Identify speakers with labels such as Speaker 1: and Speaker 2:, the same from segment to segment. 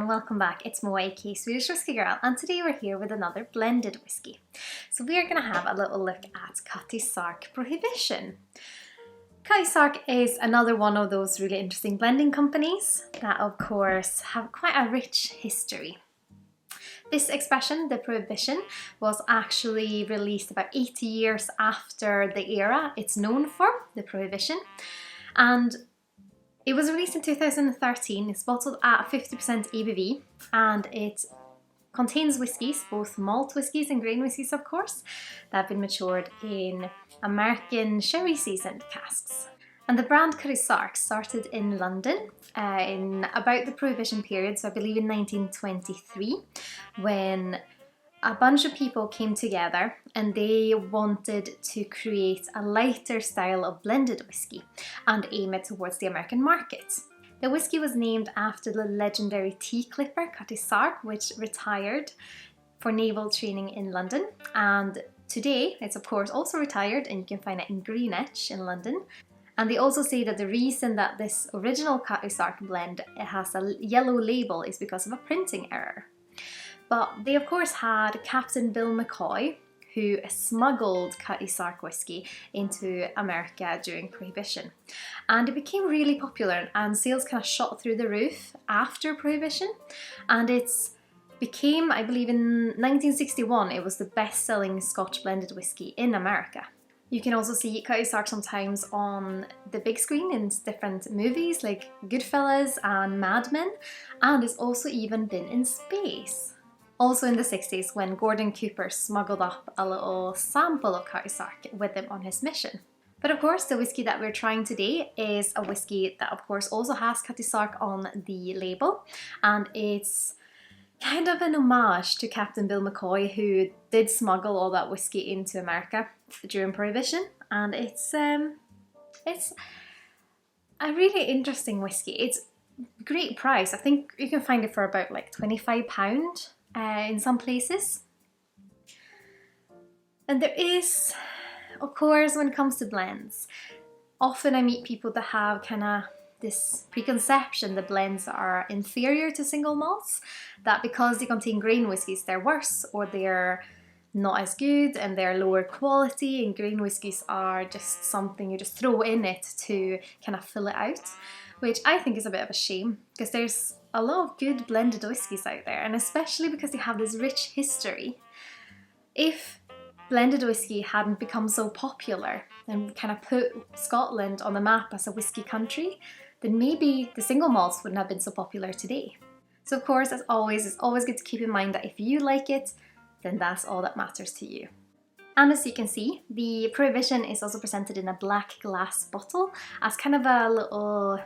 Speaker 1: and welcome back. It's Moa, aka Swedish Whiskey Girl, and today we're here with another blended whiskey. So we are going to have a little look at Cutty Sark Prohibition. Cutty Sark is another one of those really interesting blending companies that of course have quite a rich history. This expression, the Prohibition, was actually released about 80 years after the era it's known for, the Prohibition, and it was released in 2013. It's bottled at 50% ABV and it contains whiskies, both malt whiskies and grain whiskies of course, that have been matured in American sherry seasoned casks. And the brand Cutty Sark started in London in about the Prohibition period, so I believe in 1923, when a bunch of people came together and they wanted to create a lighter style of blended whiskey and aim it towards the American market. The whiskey was named after the legendary tea clipper Cutty Sark, which retired for naval training in London, and today it's of course also retired and you can find it in Greenwich in London. And they also say that the reason that this original Cutty Sark blend has a yellow label is because of a printing error. But they of course had Captain Bill McCoy, who smuggled Cutty Sark whiskey into America during Prohibition. And it became really popular and sales kind of shot through the roof after Prohibition. And it's became, I believe in 1961, it was the best-selling Scotch blended whiskey in America. You can also see Cutty Sark sometimes on the big screen in different movies like Goodfellas and Mad Men, and it's also even been in space. Also in the 60s when Gordon Cooper smuggled up a little sample of Cutty Sark with him on his mission. But of course the whiskey that we're trying today is a whiskey that of course also has Cutty Sark on the label, and it's kind of an homage to Captain Bill McCoy, who did smuggle all that whiskey into America during Prohibition, and it's a really interesting whiskey. It's great price. I think you can find it for about like £25 in some places. And there is, of course, when it comes to blends, often I meet people that have kind of this preconception that blends are inferior to single malts, that because they contain grain whiskies they're worse or they're not as good and they're lower quality, and grain whiskies are just something you just throw in it to kind of fill it out, which I think is a bit of a shame because there's a lot of good blended whiskies out there, and especially because they have this rich history. If blended whiskey hadn't become so popular and kind of put Scotland on the map as a whiskey country, then maybe the single malts wouldn't have been so popular today. So of course, as always, it's always good to keep in mind that if you like it, then that's all that matters to you. And as you can see, the Prohibition is also presented in a black glass bottle as kind of a little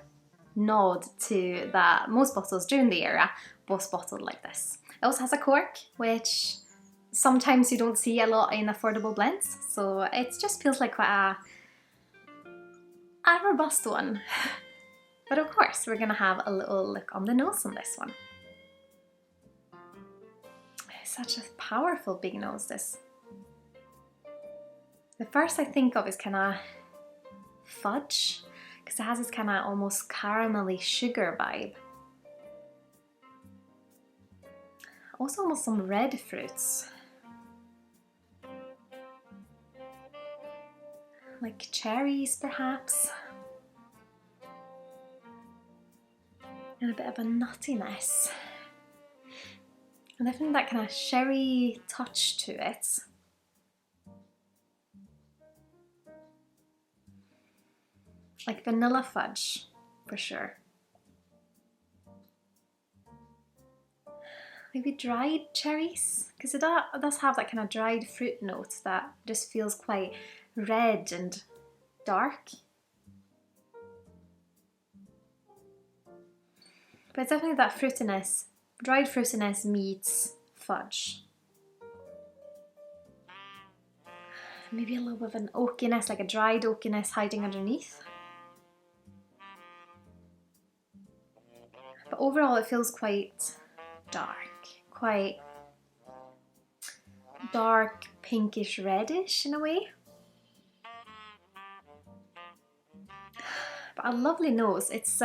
Speaker 1: nod to that most bottles during the era was bottled like this. It also has a cork, which sometimes you don't see a lot in affordable blends, so it just feels like quite a robust one. But of course, we're gonna have a little look on the nose on this one. Such a powerful big nose, this. The first I think of is kind of fudge, because it has this kind of almost caramelly sugar vibe. Also almost some red fruits. Like cherries perhaps. And a bit of a nuttiness. And definitely that kind of sherry touch to it. Like vanilla fudge, for sure. Maybe dried cherries, because it does have that kind of dried fruit note that just feels quite red and dark. But it's definitely that fruitiness, dried fruitiness meets fudge. Maybe a little bit of an oakiness, like a dried oakiness hiding underneath. But overall it feels quite dark, pinkish reddish in a way. But a lovely nose. It's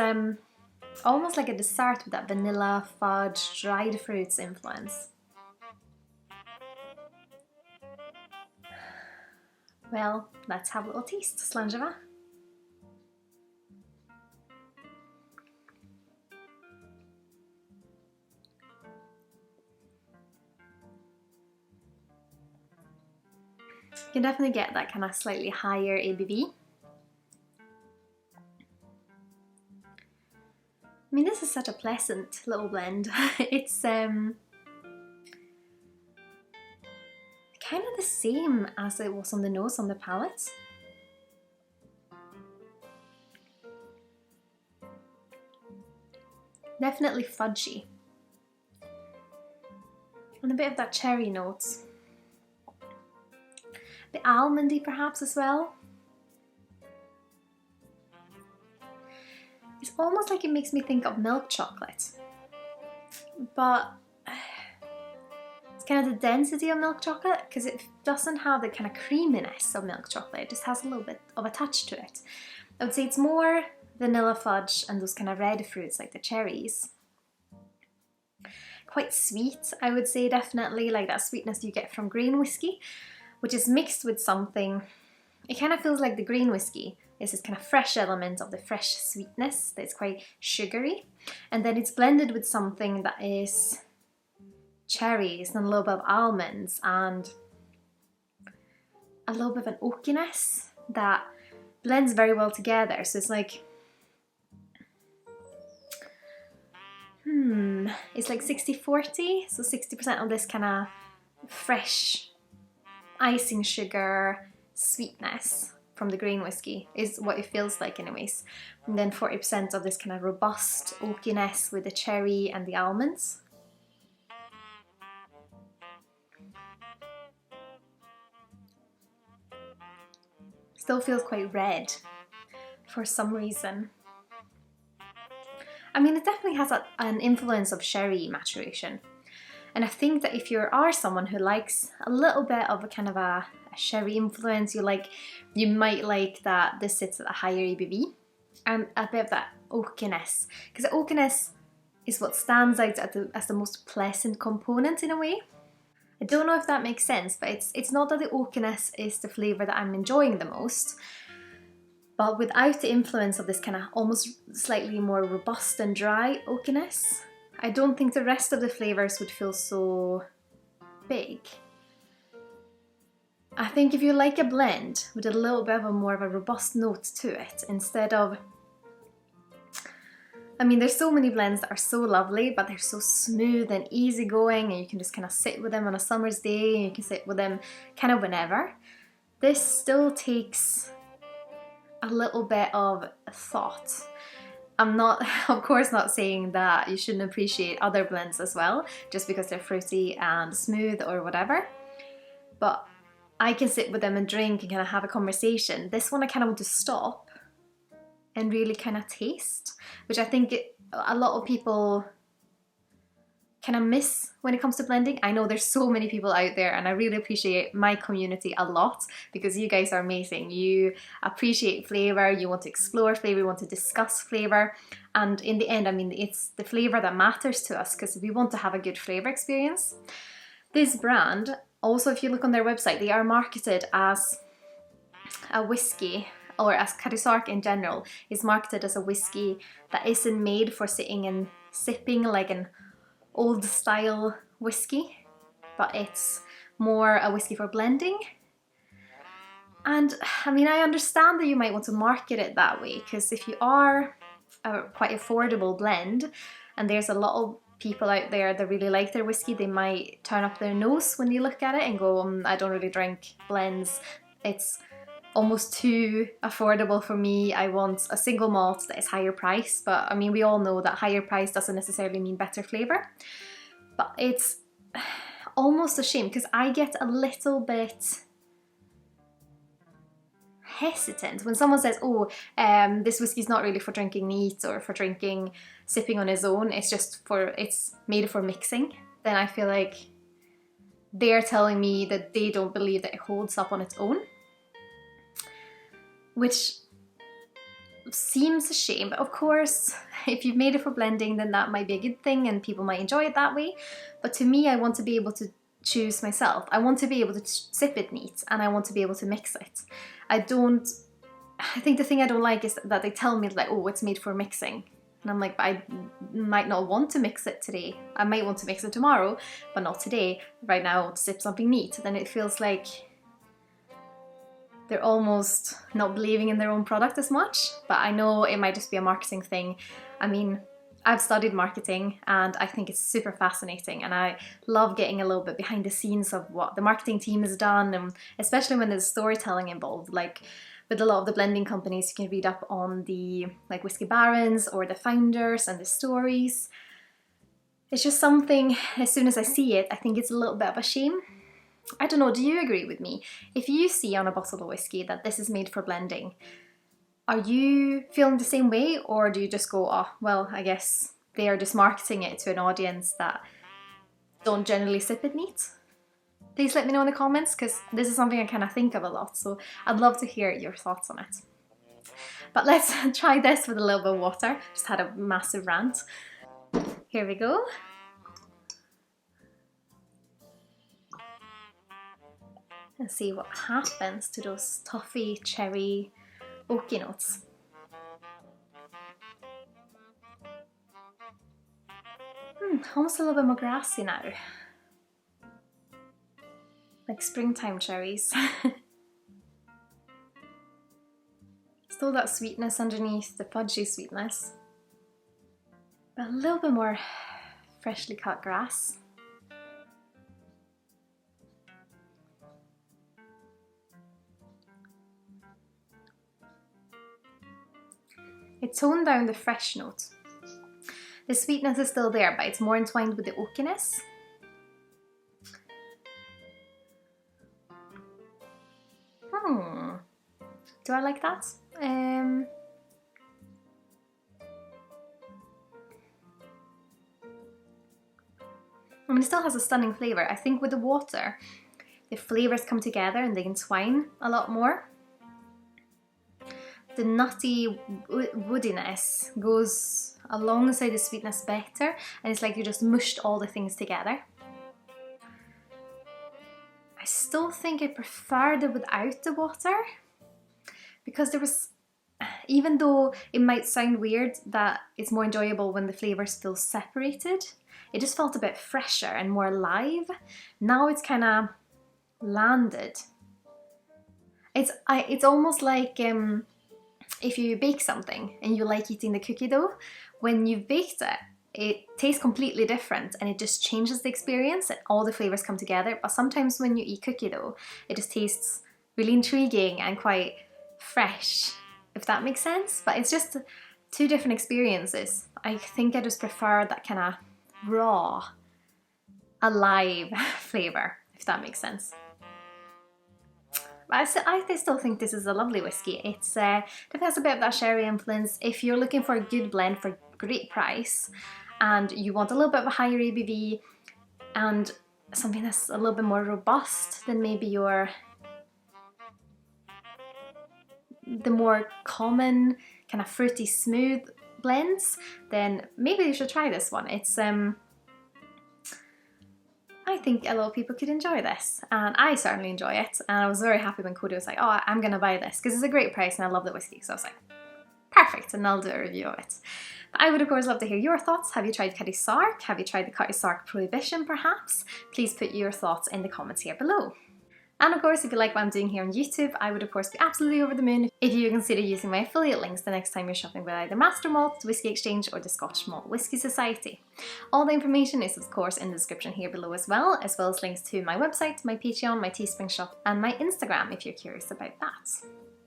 Speaker 1: Almost like a dessert with that vanilla, fudge, dried fruits influence. Well, let's have a little taste, Slangeva. You can definitely get that kind of slightly higher ABV. I mean, this is such a pleasant little blend. It's kind of the same as it was on the nose, on the palate. Definitely fudgy. And a bit of that cherry notes. A bit almondy perhaps as well. It's almost like it makes me think of milk chocolate. But it's kind of the density of milk chocolate, because it doesn't have the kind of creaminess of milk chocolate. It just has a little bit of a touch to it. I would say it's more vanilla fudge and those kind of red fruits like the cherries. Quite sweet, I would say, definitely, like that sweetness you get from grain whiskey, which is mixed with something. It kind of feels like the grain whiskey is this kind of fresh element of the fresh sweetness that's quite sugary, and then it's blended with something that is cherries and a little bit of almonds and a little bit of an oakiness that blends very well together. So it's like, it's like 60-40, so 60% of this kind of fresh icing sugar sweetness from the grain whiskey is what it feels like anyways, and then 40% of this kind of robust oakiness with the cherry and the almonds. Still feels quite red for some reason. I mean, it definitely has an influence of sherry maturation. And I think that if you are someone who likes a little bit of a kind of a sherry influence, you might like that this sits at a higher ABV and a bit of that oakiness. Because the oakiness is what stands out as the most pleasant component in a way. I don't know if that makes sense, but it's not that the oakiness is the flavour that I'm enjoying the most, but without the influence of this kind of almost slightly more robust and dry oakiness, I don't think the rest of the flavours would feel so big. I think if you like a blend with a little bit of a more of a robust note to it, instead of, I mean, there's so many blends that are so lovely, but they're so smooth and easygoing, and you can just kind of sit with them on a summer's day, and you can sit with them kind of whenever. This still takes a little bit of thought. I'm not, of course, not saying that you shouldn't appreciate other blends as well, just because they're fruity and smooth or whatever. But I can sit with them and drink and kind of have a conversation. This one I kind of want to stop and really kind of taste, which I think a lot of people kind of miss when it comes to blending. I know there's so many people out there, and I really appreciate my community a lot because you guys are amazing. You appreciate flavor, you want to explore flavor, you want to discuss flavor, and in the end, I mean, it's the flavor that matters to us because we want to have a good flavor experience. This brand, also if you look on their website, they are marketed as a whiskey, or as Cutty Sark in general is marketed as a whiskey that isn't made for sitting and sipping like an old style whiskey, but it's more a whiskey for blending. And I mean, I understand that you might want to market it that way, because if you are a quite affordable blend and there's a lot of people out there that really like their whiskey, they might turn up their nose when you look at it and go, I don't really drink blends, it's almost too affordable for me, I want a single malt that is higher price. But I mean, we all know that higher price doesn't necessarily mean better flavour. But it's almost a shame because I get a little bit hesitant when someone says, oh, this whiskey's not really for drinking neat or for drinking, sipping on its own, it's made for mixing. Then I feel like they're telling me that they don't believe that it holds up on its own. Which seems a shame, but of course, if you've made it for blending, then that might be a good thing and people might enjoy it that way. But to me, I want to be able to choose myself. I want to be able to sip it neat, and I want to be able to mix it. I think the thing I don't like is that they tell me like, oh, it's made for mixing. And I'm like, I might not want to mix it today. I might want to mix it tomorrow, but not today. Right now I want to sip something neat. Then it feels like they're almost not believing in their own product as much. But I know it might just be a marketing thing. I mean, I've studied marketing and I think it's super fascinating, and I love getting a little bit behind the scenes of what the marketing team has done, and especially when there's storytelling involved. Like with a lot of the blending companies, you can read up on the like whiskey barons or the founders and the stories. It's just something, as soon as I see it, I think it's a little bit of a shame. I don't know, do you agree with me? If you see on a bottle of whiskey that this is made for blending, are you feeling the same way, or do you just go, oh, well, I guess they are just marketing it to an audience that don't generally sip it neat? Please let me know in the comments, because this is something I kind of think of a lot, so I'd love to hear your thoughts on it. But let's try this with a little bit of water. Just had a massive rant. Here we go. And see what happens to those toffee, cherry, oaky notes. Almost a little bit more grassy now. Like springtime cherries. Still that sweetness underneath, the fudgy sweetness. But a little bit more freshly cut grass. It toned down the fresh note. The sweetness is still there, but it's more entwined with the oakiness. Do I like that? I mean, it still has a stunning flavour. I think with the water, the flavours come together and they entwine a lot more. The nutty woodiness goes alongside the sweetness better, and it's like you just mushed all the things together. I still think I preferred it without the water, because there was, even though it might sound weird that it's more enjoyable when the flavours feel separated, it just felt a bit fresher and more alive. Now it's kind of landed. It's almost like if you bake something and you like eating the cookie dough, when you've baked it, it tastes completely different and it just changes the experience and all the flavours come together. But sometimes when you eat cookie dough, it just tastes really intriguing and quite fresh, if that makes sense. But it's just two different experiences. I think I just prefer that kind of raw, alive flavour, if that makes sense. But I still think this is a lovely whiskey. It has a bit of that sherry influence. If you're looking for a good blend for a great price and you want a little bit of a higher ABV and something that's a little bit more robust than maybe the more common kind of fruity smooth blends, then maybe you should try this one. It's I think a lot of people could enjoy this, and I certainly enjoy it, and I was very happy when Cody was like, oh, I'm gonna buy this because it's a great price and I love the whiskey, so I was like, perfect, and I'll do a review of it. But I would of course love to hear your thoughts. Have you tried Cutty Sark? Have you tried the Cutty Sark Prohibition perhaps? Please put your thoughts in the comments here below. And of course, if you like what I'm doing here on YouTube, I would of course be absolutely over the moon if you consider using my affiliate links the next time you're shopping with either Master Malt, Whisky Exchange or the Scotch Malt Whisky Society. All the information is of course in the description here below as well as links to my website, my Patreon, my Teespring shop and my Instagram if you're curious about that.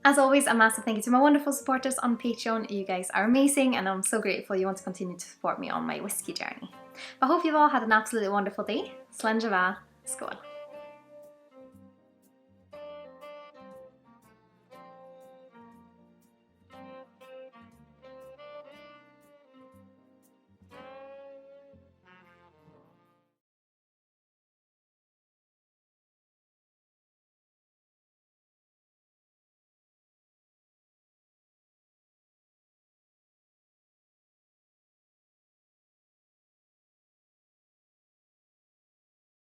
Speaker 1: As always, a massive thank you to my wonderful supporters on Patreon. You guys are amazing and I'm so grateful you want to continue to support me on my whiskey journey. I hope you've all had an absolutely wonderful day. Slán Skål.